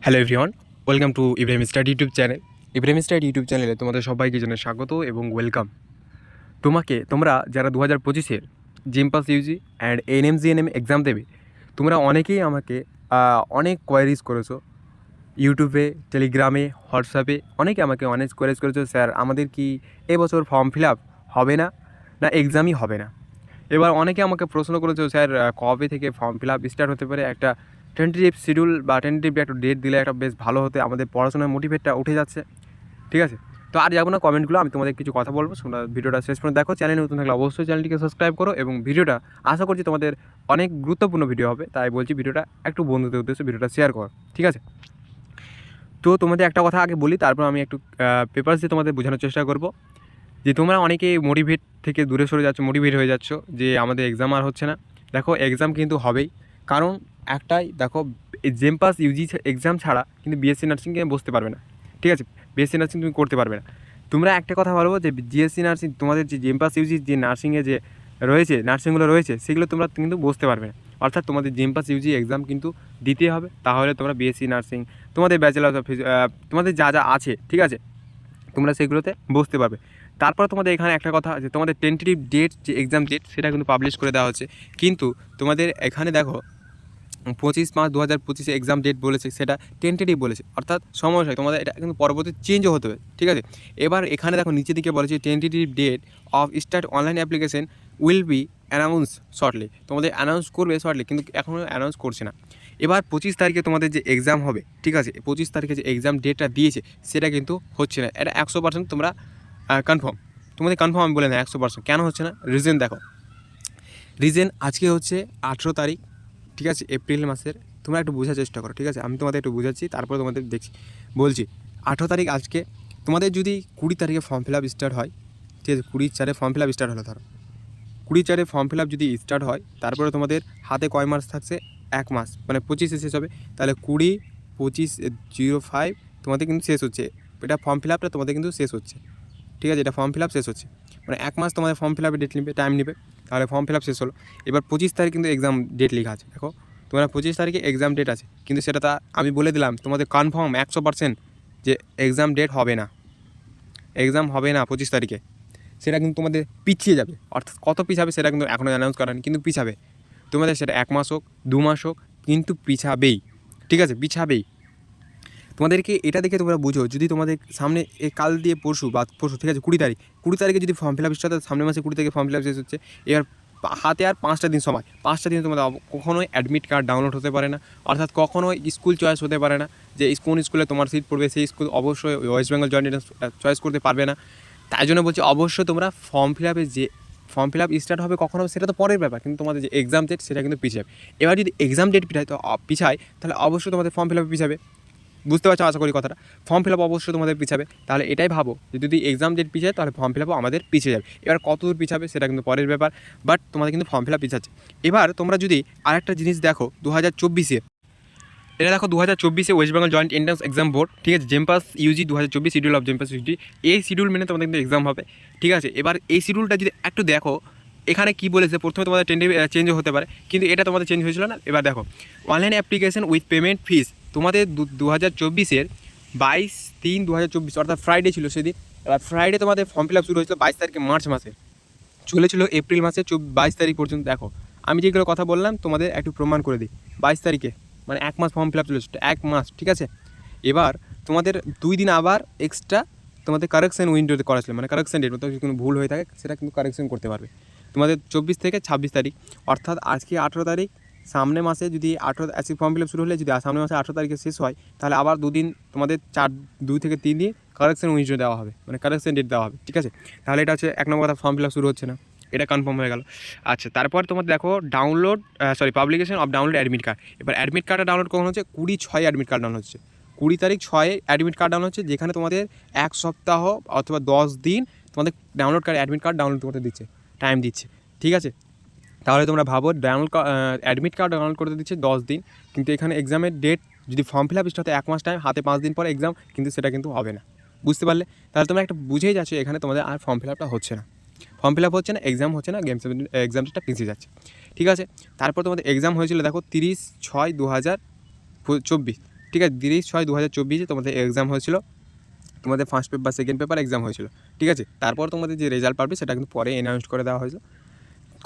Hello everyone, welcome to Ibrahim study YouTube channel. Ibrahim study YouTube চ্যানেলে তোমাদের সবাইকে জানাই স্বাগত এবং ওয়েলকাম। তোমরা যারা 2025-এর জিমপাস ইউজি অ্যান্ড এনএমজিএনএম এক্সাম দেবে, তোমরা অনেকেই আমাকে অনেক কোয়ারিজ করেছো ইউটিউবে, টেলিগ্রামে, হোয়াটসঅ্যাপে। অনেকে আমাকে অনেক কোয়ারিজ করেছো, স্যার আমাদের কি এবছর ফর্ম ফিল আপ হবে না, না এক্সামই হবে না। এবার অনেকে আমাকে প্রশ্ন করেছো, স্যার কবে থেকে ফর্ম ফিল আপ স্টার্ট হতে পারে, একটা টেন্টেটিভ শিডিউল বা টেন্টেটিভ একটা ডেট দিলে একটা বেশ ভালো হতে, আমাদের পড়াশোনার মোটিভেটটা উঠে যাচ্ছে। ঠিক আছে, তো আর যাবো না কমেন্টগুলো, আমি তোমাদের কিছু কথা বলবো, তোমরা ভিডিওটা শেষ পর্যন্ত দেখো। চ্যানেল নতুন থাকলে অবশ্যই চ্যানেলটিকে সাবস্ক্রাইব করো এবং ভিডিওটা আশা করছি তোমাদের অনেক গুরুত্বপূর্ণ ভিডিও হবে, তাই বলছি ভিডিওটা একটু বন্ধুদের উদ্দেশ্যে ভিডিওটা শেয়ার করো। ঠিক আছে, তো তোমাদের একটা কথা আগে বলি, তারপর আমি একটু পেপারস দিয়ে তোমাদের বোঝানোর চেষ্টা করবো যে তোমরা অনেকেই মোটিভেট থেকে দূরে সরে যাচ্ছ, মোটিভেট হয়ে যাচ্ছ যে আমাদের এক্সাম আর হচ্ছে না। দেখো এক্সাম কিন্তু হবেই, কারণ একটাই দেখো, জেমপাস ইউজি এক্সাম ছাড়া কিন্তু বিএসসি নার্সিংয়ে বসতে পারবে না। ঠিক আছে, বিএসসি নার্সিং তুমি করতে পারবে না। তোমরা একটা কথা বলবো যে জিএসসি নার্সিং, তোমাদের যে জেমপাস ইউজি যে নার্সিংয়ে যে রয়েছে, নার্সিংগুলো রয়েছে, সেগুলো তোমরা কিন্তু বসতে পারবে না। অর্থাৎ তোমাদের জেমপাস ইউজি এক্সাম কিন্তু দিতে হবে, তাহলে তোমরা বিএসসি নার্সিং, তোমাদের ব্যাচেলার অফ তোমাদের যা যা আছে, ঠিক আছে, তোমরা সেগুলোতে বসতে পারবে। তারপর তোমাদের এখানে একটা কথা, যে তোমাদের টেন্টেটিভ ডেট, যে এক্সাম ডেট, সেটা কিন্তু পাবলিশ করে দেওয়া হচ্ছে। কিন্তু তোমাদের এখানে দেখো 25/5/2025 এক্সাম ডেট বলেছে, সেটা টেন্টেটিভ বলেছে, অর্থাৎ সমস্যা তোমাদের এটা কিন্তু পরবর্তী চেঞ্জও হতে হবে। ঠিক আছে, এবার এখানে দেখো নিচের দিকে বলেছে tentative date of start online application will be announce shortly. তোমাদের অ্যানাউন্স করবে শর্টলি, কিন্তু এখনও অ্যানাউন্স করছে না। এবার 25 তারিখে তোমাদের যে এক্সাম হবে, ঠিক আছে, 25 তারিখে যে এক্সাম ডেটটা দিয়েছে সেটা কিন্তু হচ্ছে না। এটা 100% তোমরা কনফার্ম, তোমাদের কনফার্ম আমি বলে না 100%। কেন হচ্ছে না, রিজন দেখো। রিজন আজকে হচ্ছে 18 তারিখ, ঠিক আছে, এপ্রিল মাসের। তোমরা একটু বোঝার চেষ্টা করো, ঠিক আছে, আমি তোমাদের একটু বোঝাচ্ছি, তারপরে তোমাদের দেখছি বলছি। 18 তারিখ আজকে, তোমাদের যদি 20 তারিখে ফর্ম ফিল আপ স্টার্ট হয়, ঠিক আছে, 20/4 ফর্ম ফিল আপ স্টার্ট হলো, ধরো 20/4 ফর্ম ফিল আপ যদি স্টার্ট হয়, তারপরে তোমাদের হাতে কয় মাস থাকছে, 1 মাস, মানে 25-এ শেষ হবে, তাহলে 20/25/05 তোমাদের কিন্তু শেষ হচ্ছে। এটা ফর্ম ফিল আপটা তোমাদের কিন্তু শেষ হচ্ছে, ঠিক আছে, এটা ফর্ম ফিল আপ শেষ হচ্ছে, মানে 1 মাস তোমাদের ফর্ম ফিল আপে ডেট নেবে, টাইম নেবে, তাহলে ফর্ম ফিল আপ শেষ হলো। এবার 25 তারিখ কিন্তু এক্সাম ডেট লেখা আছে, দেখো তোমরা 25 তারিখে এক্সাম ডেট আছে, কিন্তু সেটা তা আমি বলে দিলাম তোমাদের কনফার্ম 100% যে এক্সাম ডেট হবে না, এক্সাম হবে না 25 তারিখে। সেটা কিন্তু তোমাদের পিছিয়ে যাবে, অর্থাৎ কত পিছাবে সেটা কিন্তু এখনও অ্যানাউন্স করা হয়নি, কিন্তু পিছাবে তোমাদের, সেটা 1 মাস হোক 2 মাস হোক, কিন্তু পিছাবেই। ঠিক আছে, পিছাবেই। তোমাদেরকে এটা দেখে তোমরা বুঝো, যদি তোমাদের সামনে কাল দিয়ে পরশু বা পরশু, ঠিক আছে, 20 তারিখে যদি ফর্ম ফিল আপ স্টার্ট হয়, সামনের মাসে 20 তারিখে ফর্ম ফিল আপ শেষ হচ্ছে। এবার হাতে আর 5টা দিন সময়, 5টা দিন তোমাদের কখনোই অ্যাডমিট কার্ড ডাউনলোড হতে পারে না, অর্থাৎ কখনোই স্কুল চয়েস হতে পারে না, যে কোন স্কুলে তোমার সিট পড়বে, সেই স্কুল অবশ্যই ওয়েস্ট বেঙ্গল জয়েন্ট চয়েস করতে পারবে না। তাই জন্য বলছি, অবশ্যই তোমরা ফর্ম ফিল আপে যে ফর্ম ফিল আপ স্টার্ট হবে কখনো, সেটা তো পরের ব্যাপার, কিন্তু তোমাদের যে এক্সাম ডেট সেটা কিন্তু পিছাবে। এবার যদি এক্সাম ডেট পিছায়, তাহলে অবশ্যই তোমাদের ফর্ম ফিল আপে পিছাবে। বুঝতে পারছো আশা করি কথাটা, ফর্ম ফিল আপ অবশ্যই তোমাদের পিছাবে। তাহলে এটাই ভাবো যে যদি এক্সাম ডেট পিছায়, তাহলে ফর্ম ফিল আপও আমাদের পিছিয়ে যাবে। এবার কত দূর পিছাবে সেটা কিন্তু পরের ব্যাপার, বাট তোমাদের কিন্তু ফর্ম ফিল আপ পিছাচ্ছে। এবার তোমরা যদি আরেকটা জিনিস দেখো, 2024-এ, এটা দেখো 2024-এ West Bengal joint entrance exam board, ঠিক আছে, JENPAS UG 2024 schedule of JENPAS UG, এই শিডিউল মেনে তোমাদের কিন্তু এক্সাম হবে। ঠিক আছে, এবার এই শিডিউলটা যদি একটু দেখো, এখানে কি বলেছে, প্রথমে তোমাদের চেঞ্জও হতে পারে, কিন্তু এটা তোমাদের চেঞ্জ হয়েছিল না। এবার দেখো, online application with payment fees, তোমাদের 2024-এর 22/3/2024, অর্থাৎ ফ্রাইডে ছিল সেদিন। এবার ফ্রাইডে তোমাদের ফর্ম ফিল আপ শুরু হয়েছিল 22 তারিখে মার্চ মাসে, চলেছিল এপ্রিল মাসে 22 তারিখ পর্যন্ত। দেখো আমি যেগুলো কথা বললাম তোমাদের একটু প্রমাণ করে দিই, 22 তারিখে মানে 1 মাস ফর্ম ফিল আপ চলেছিল, 1 মাস, ঠিক আছে। এবার তোমাদের 2 দিন আবার এক্সট্রা তোমাদের কারেকশন উইন্ডোতে করা ছিল, মানে কারেকশন ডেট, যদি কোনো ভুল হয়ে থাকে সেটা কিন্তু কারেকশন করতে পারবে তোমাদের 24 থেকে 26 তারিখ, অর্থাৎ আজকে 18 তারিখ, সামনে মাসে যদি 18 আজকে ফর্ম ফিল আপ শুরু হলে যদি সামনে মাসে 18 তারিখে শেষ হয়, তাহলে আবার 2 দিন তোমাদের 2 থেকে 3 দিন কারেকশন উইন্ডো দেওয়া হবে, মানে কারেকশন ডেট দেওয়া হবে। ঠিক আছে, তাহলে এটা হচ্ছে 1 নম্বর কথা, ফর্ম ফিল আপ শুরু হচ্ছে না, এটা কনফার্ম হয়ে গেল। আচ্ছা, তারপর তোমাদের দেখো publication of download admit card. এবার অ্যাডমিট কার্ডটা ডাউনলোড কখন হচ্ছে, 20/6 অ্যাডমিট কার্ড ডাউনলোড হচ্ছে, 20 তারিখ 6 অ্যাডমিট কার্ড ডাউনলোড হচ্ছে, যেখানে তোমাদের 1 সপ্তাহ অথবা 10 দিন তোমাদের download card admit card download করতে দিচ্ছে, টাইম দিচ্ছে। ঠিক আছে, তাহলে তোমরা ভাবো, অ্যাডমিট কার্ড ডাউনলোড করতে দিচ্ছে 10 দিন, কিন্তু এখানে এক্সামের ডেট যদি ফর্ম ফিল আপ স্টার্ট হয় 1 মাস টাইম, হাতে 5 দিন পরে এক্সাম, কিন্তু সেটা কিন্তু হবে না। বুঝতে পারলে, তাহলে তোমরা একটা বুঝেই যাচ্ছ এখানে তোমাদের আর ফর্ম ফিল আপটা হচ্ছে না, ফর্ম ফিল আপ হচ্ছে না, এক্সাম হচ্ছে না, এক্সামটা পিছিয়ে যাচ্ছে। ঠিক আছে, তারপর তোমাদের এক্সাম হয়েছিল দেখো 30/6/2024, ঠিক আছে, 30/6/2024 তোমাদের এক্সাম হয়েছিল, তোমাদের first paper second paper exam হয়েছিল। ঠিক আছে, তারপর তোমাদের যে রেজাল্ট পাবে সেটা কিন্তু পরে অ্যানাউন্স করে দেওয়া হয়েছে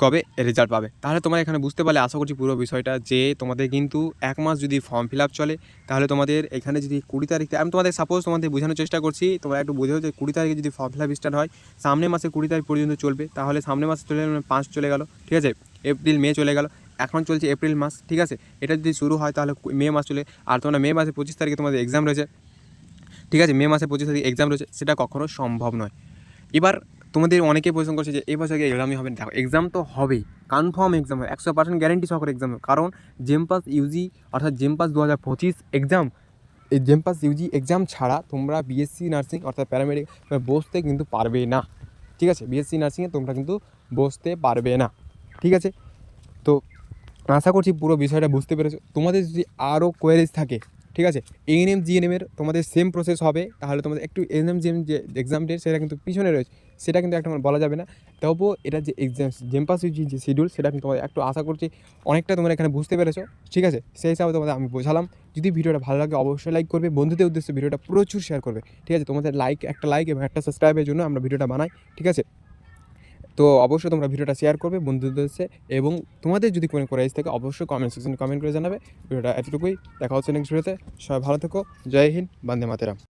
কবে রেজাল্ট পাবে। তাহলে তোমরা এখানে বুঝতে পারলে আশা করছি পুরো বিষয়টা, যে তোমাদের কিন্তু 1 মাস যদি ফর্ম ফিল আপ চলে, তাহলে তোমাদের এখানে যদি 20 তারিখে, আমি তোমাদের সাপোজ তোমাদের বোঝানোর চেষ্টা করছি, তোমরা একটু বোঝো যে 20 তারিখে যদি ফর্ম ফিল আপ স্টার্ট হয়, সামনের মাসে 20 তারিখ পর্যন্ত চলবে, তাহলে সামনের মাসে চলে গেলে 5 চলে গেল। ঠিক আছে, এপ্রিল মে চলে গেল, এখন চলছে এপ্রিল মাস। ঠিক আছে, এটা যদি শুরু হয় তাহলে মে মাস চলে, আর তোমরা মে মাসে 25 তারিখে তোমাদের এক্সাম রয়েছে। ঠিক আছে, মে মাসে 25 তারিখে এক্সাম রয়েছে, সেটা কখনো সম্ভব নয়। এবার তোমাদের অনেকেই প্রশ্ন করছে যে এই বছর এক্সামই হবে না। দেখো, এক্সাম তো হবেই, কনফার্ম এক্সাম হবে, 100% গ্যারেন্টি সহকারে এক্সাম হবে। কারণ জেমপাস ইউজি অর্থাৎ জেমপাস 2025 এক্সাম, এই জেমপাস ইউজি এক্সাম ছাড়া তোমরা বিএসসি নার্সিং অর্থাৎ প্যারামেডিক বসতে কিন্তু পারবে না। ঠিক আছে, বিএসসি নার্সিংয়ে তোমরা কিন্তু বসতে পারবে না। ঠিক আছে, তো আশা করছি পুরো বিষয়টা বুঝতে পেরেছো। তোমাদের যদি আরও কোয়ারিজ থাকে, ঠিক আছে, এএনএম জিএনএমের তোমাদের সেম প্রসেস হবে, তাহলে তোমাদের একটু এএনএম জিএনএম যে এক্সাম ডেট সেটা কিন্তু পিছনে রয়েছে, সেটা কিন্তু একটা বলা যাবে না। তবুও এটা যে এক্সাম জেমপাস ইউজি যে শিডিউল, সেটা কিন্তু তোমাদের একটু আশা করছি অনেকটা তোমরা এখানে বুঝতে পেরেছো। ঠিক আছে, সেই হিসাবে তোমাদের আমি বোঝালাম। যদি ভিডিওটা ভালো লাগে অবশ্যই লাইক করবে, বন্ধুদের উদ্দেশ্যে ভিডিওটা প্রচুর শেয়ার করবে। ঠিক আছে, তোমাদের একটা লাইক এবং একটা সাবস্ক্রাইবের জন্য আমরা ভিডিওটা বানাই। ঠিক আছে, তো অবশ্যই তোমরা ভিডিওটা শেয়ার করবে বন্ধুদের সাথে, এবং তোমাদের যদি কোনো কোয়ারিজ থাকে অবশ্যই কমেন্ট সেকশনে কমেন্ট করে জানাবে। ভিডিওটা এতটুকুই, দেখা হচ্ছে নেক্সট ভিডিওতে। সবাই ভালো থেকো, জয় হিন্দ, বন্দে মাতরম।